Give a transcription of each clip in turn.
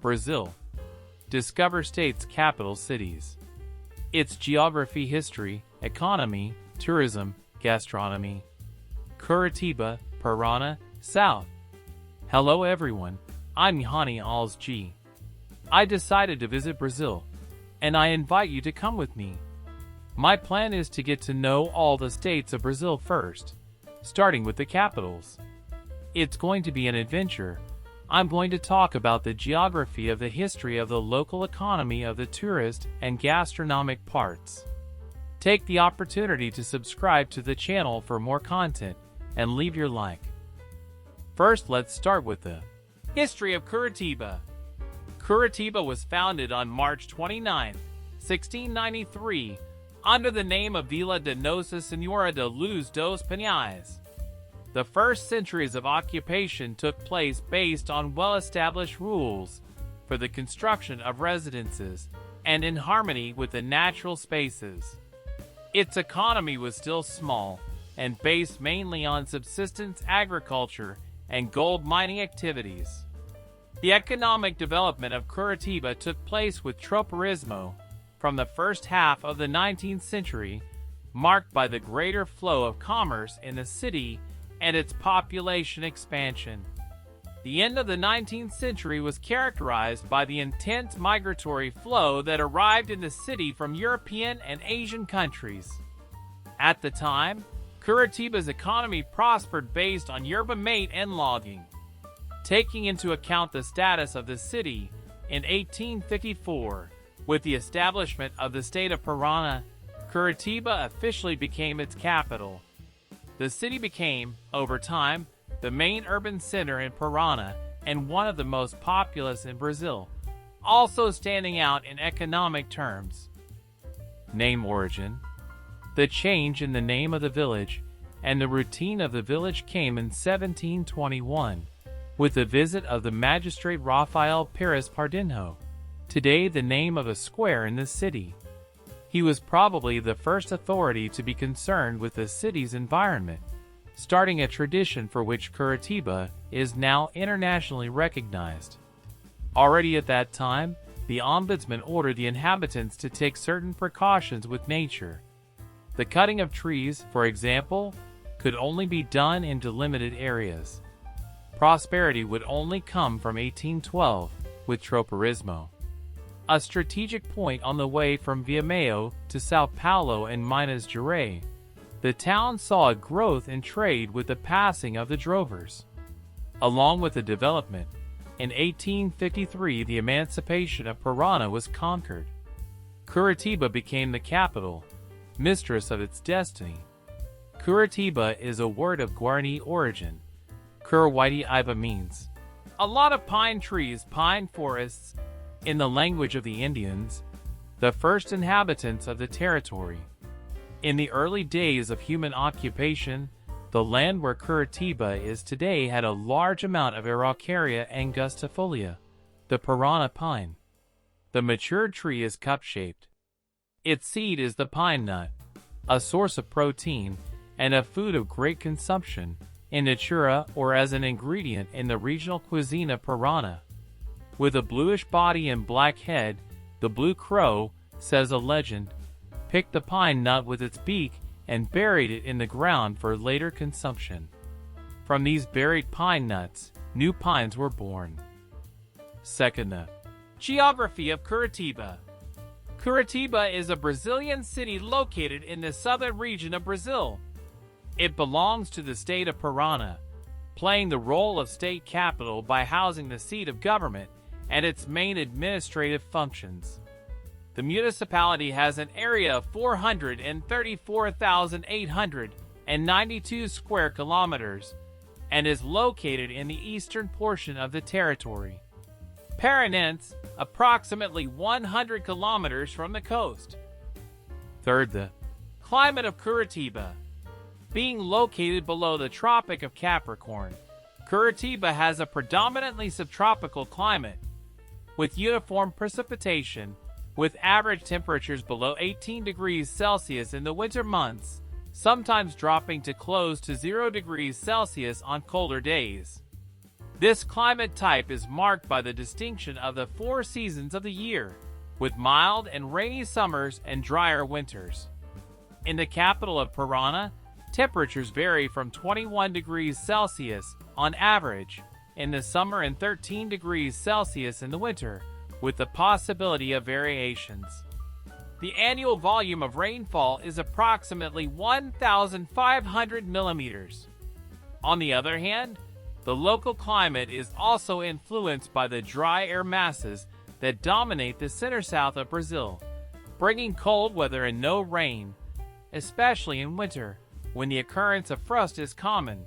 Brazil. Discover state's capital cities. Its geography, history, economy, tourism, gastronomy. Curitiba, Parána, South. Hello everyone, I'm Hani Al's G. I decided to visit Brazil, and I invite you to come with me. My plan is to get to know all the states of Brazil first, starting with the capitals. It's going to be an adventure. I'm going to talk about the geography of the history of the local economy of the tourist and gastronomic parts. Take the opportunity to subscribe to the channel for more content and leave your like. First, let's start with the history of Curitiba. Curitiba was founded on March 29, 1693, under the name of Vila de Nossa Senhora de Luz dos Pinhais. The first centuries of occupation took place based on well-established rules for the construction of residences and in harmony with the natural spaces. Its economy was still small and based mainly on subsistence agriculture and gold mining activities. The economic development of Curitiba took place with tropirismo from the first half of the 19th century, marked by the greater flow of commerce in the city and its population expansion. The end of the 19th century was characterized by the intense migratory flow that arrived in the city from European and Asian countries. At the time, Curitiba's economy prospered based on yerba mate and logging. Taking into account the status of the city, in 1854, with the establishment of the state of Parána, Curitiba officially became its capital. The city became, over time, the main urban center in Parána and one of the most populous in Brazil, also standing out in economic terms. Name origin. The change in the name of the village and the routine of the village came in 1721, with the visit of the magistrate Rafael Pires Pardinho, today the name of a square in the city. He was probably the first authority to be concerned with the city's environment, starting a tradition for which Curitiba is now internationally recognized. Already at that time, the ombudsman ordered the inhabitants to take certain precautions with nature. The cutting of trees, for example, could only be done in delimited areas. Prosperity would only come from 1812 with tropirismo. A strategic point on the way from Viamão to São Paulo and Minas Gerais, the town saw a growth in trade with the passing of the drovers. Along with the development, in 1853 the emancipation of Parána was conquered. Curitiba became the capital, mistress of its destiny. Curitiba is a word of Guarani origin. Curitiba means a lot of pine trees, pine forests. In the language of the Indians, the first inhabitants of the territory. In the early days of human occupation, the land where Curitiba is today had a large amount of Araucaria angustifolia, the Parána pine. The matured tree is cup-shaped. Its seed is the pine nut, a source of protein and a food of great consumption in natura or as an ingredient in the regional cuisine of Parána. With a bluish body and black head, the blue crow, says a legend, picked the pine nut with its beak and buried it in the ground for later consumption. From these buried pine nuts, new pines were born. Second, the geography of Curitiba. Curitiba is a Brazilian city located in the southern region of Brazil. It belongs to the state of Parána, playing the role of state capital by housing the seat of government and its main administrative functions. The municipality has an area of 434,892 square kilometers and is located in the eastern portion of the territory. Paranense, approximately 100 kilometers from the coast. Third, the climate of Curitiba. Being located below the Tropic of Capricorn, Curitiba has a predominantly subtropical climate, with uniform precipitation, with average temperatures below 18 degrees Celsius in the winter months, sometimes dropping to close to 0 degrees Celsius on colder days. This climate type is marked by the distinction of the 4 seasons of the year, with mild and rainy summers and drier winters. In the capital of Parána, temperatures vary from 21 degrees Celsius on average in the summer and 13 degrees Celsius in the winter, with the possibility of variations. The annual volume of rainfall is approximately 1,500 millimeters. On the other hand, the local climate is also influenced by the dry air masses that dominate the center-south of Brazil, bringing cold weather and no rain, especially in winter, when the occurrence of frost is common.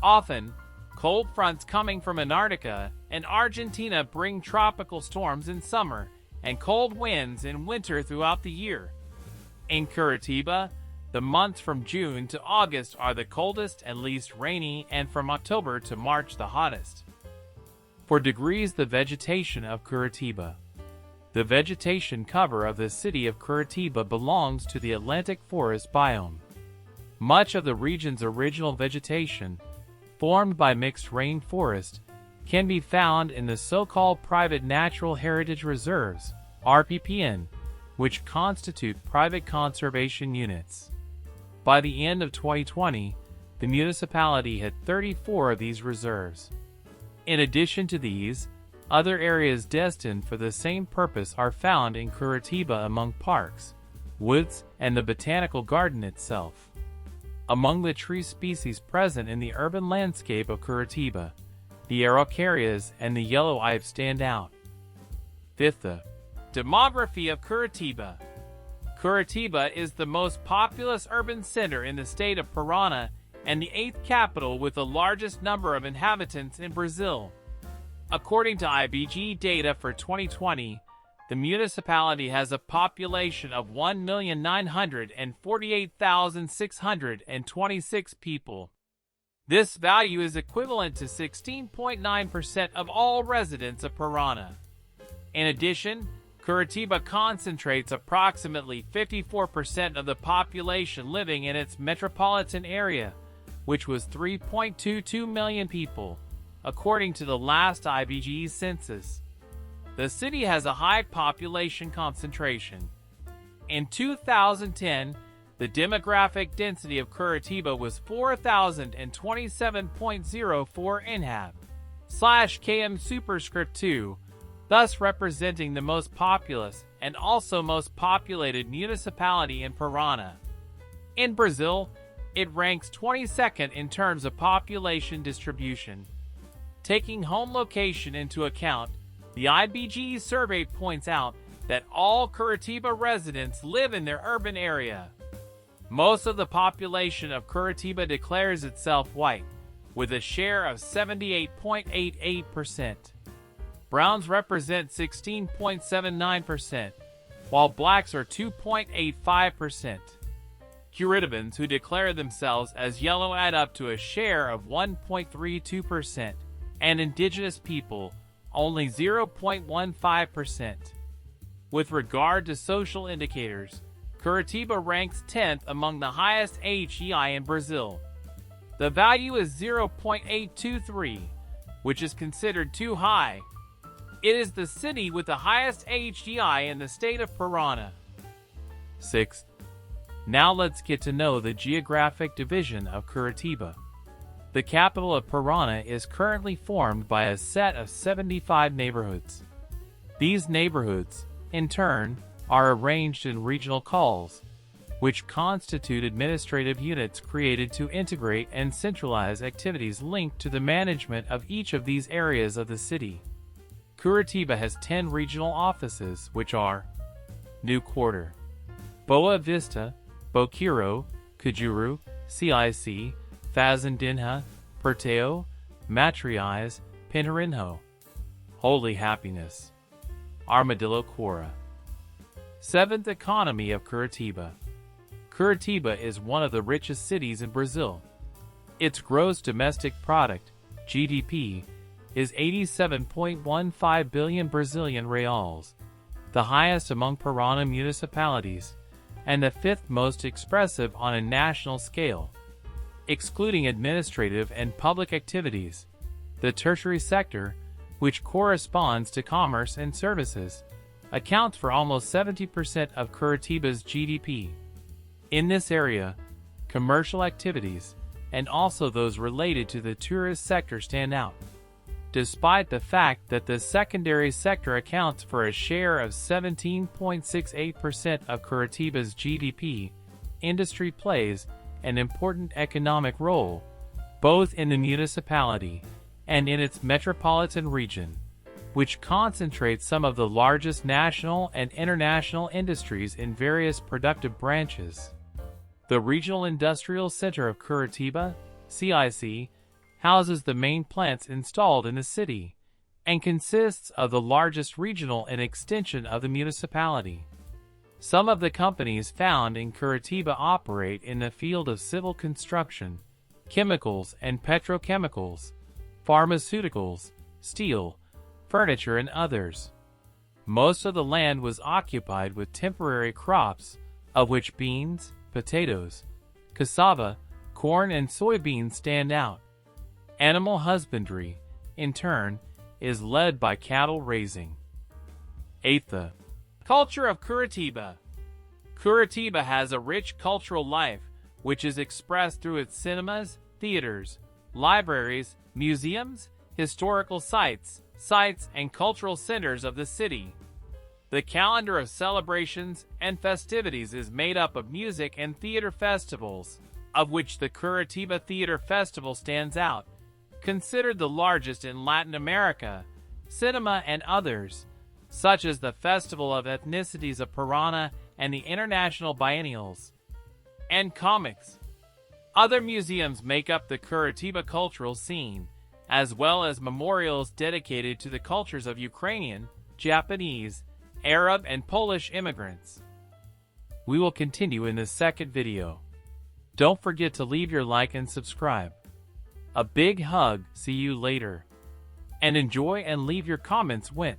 Often, cold fronts coming from Antarctica and Argentina bring tropical storms in summer and cold winds in winter throughout the year. In Curitiba, the months from June to August are the coldest and least rainy, and from October to March the hottest. For degrees, the vegetation of Curitiba. The vegetation cover of the city of Curitiba belongs to the Atlantic forest biome. Much of the region's original vegetation, formed by mixed rainforest, can be found in the so-called Private Natural Heritage Reserves, RPPN, which constitute private conservation units. By the end of 2020, the municipality had 34 of these reserves. In addition to these, other areas destined for the same purpose are found in Curitiba among parks, woods, and the botanical garden itself. Among the tree species present in the urban landscape of Curitiba, the araucarias and the yellow ive stand out. Fifth, the demography of Curitiba. Curitiba is the most populous urban center in the state of Parána and the 8th capital with the largest number of inhabitants in Brazil. According to IBGE data for 2020, the municipality has a population of 1,948,626 people. This value is equivalent to 16.9% of all residents of Parána. In addition, Curitiba concentrates approximately 54% of the population living in its metropolitan area, which was 3.22 million people, according to the last IBGE census. The city has a high population concentration. In 2010, the demographic density of Curitiba was 4,027.04 inhab/km superscript 2, thus representing the most populous and also most populated municipality in Parána. In Brazil, it ranks 22nd in terms of population distribution. Taking home location into account, the IBGE survey points out that all Curitiba residents live in their urban area. Most of the population of Curitiba declares itself white, with a share of 78.88%. Browns represent 16.79%, while blacks are 2.85%. Curitibans who declare themselves as yellow add up to a share of 1.32%, and indigenous people only 0.15%. With regard to social indicators, Curitiba ranks 10th among the highest AGI in Brazil. The value is 0.823, which is considered too high. It is the city with the highest AGI in the state of Parána. 6. Now let's get to know the geographic division of Curitiba. The capital of Parána is currently formed by a set of 75 neighborhoods. These neighborhoods, in turn, are arranged in regional calls, which constitute administrative units created to integrate and centralize activities linked to the management of each of these areas of the city. Curitiba has 10 regional offices, which are New Quarter, Boa Vista, Boqueiro, Cajuru, CIC, Fazendinha, Porteo, Matriz, Pinheirinho, Holy Happiness, Armadillo Quora. 7th, economy of Curitiba. Curitiba is one of the richest cities in Brazil. Its gross domestic product, GDP, is 87.15 billion Brazilian reals, the highest among Parána municipalities, and the 5th most expressive on a national scale. Excluding administrative and public activities, The tertiary sector, which corresponds to commerce and services, accounts for almost 70% of Curitiba's GDP. In this area, commercial activities, and also those related to the tourist sector, stand out. Despite the fact that the secondary sector accounts for a share of 17.68% of Curitiba's GDP, industry plays an important economic role, both in the municipality and in its metropolitan region, which concentrates some of the largest national and international industries in various productive branches. The Regional Industrial Center of Curitiba, CIC, houses the main plants installed in the city, and consists of the largest regional and extension of the municipality. Some of the companies found in Curitiba operate in the field of civil construction, chemicals and petrochemicals, pharmaceuticals, steel, furniture, and others. Most of the land was occupied with temporary crops, of which beans, potatoes, cassava, corn, and soybeans stand out. Animal husbandry, in turn, is led by cattle raising. 8th. The culture of Curitiba. Curitiba has a rich cultural life, which is expressed through its cinemas, theaters, libraries, museums, historical sites, and cultural centers of the city. The calendar of celebrations and festivities is made up of music and theater festivals, of which the Curitiba Theater Festival stands out, considered the largest in Latin America, cinema and others, such as the Festival of Ethnicities of Parána and the International Biennials, and comics. Other museums make up the Curitiba cultural scene, as well as memorials dedicated to the cultures of Ukrainian, Japanese, Arab, and Polish immigrants. We will continue in the second video. Don't forget to leave your like and subscribe. A big hug, see you later. And enjoy and leave your comments when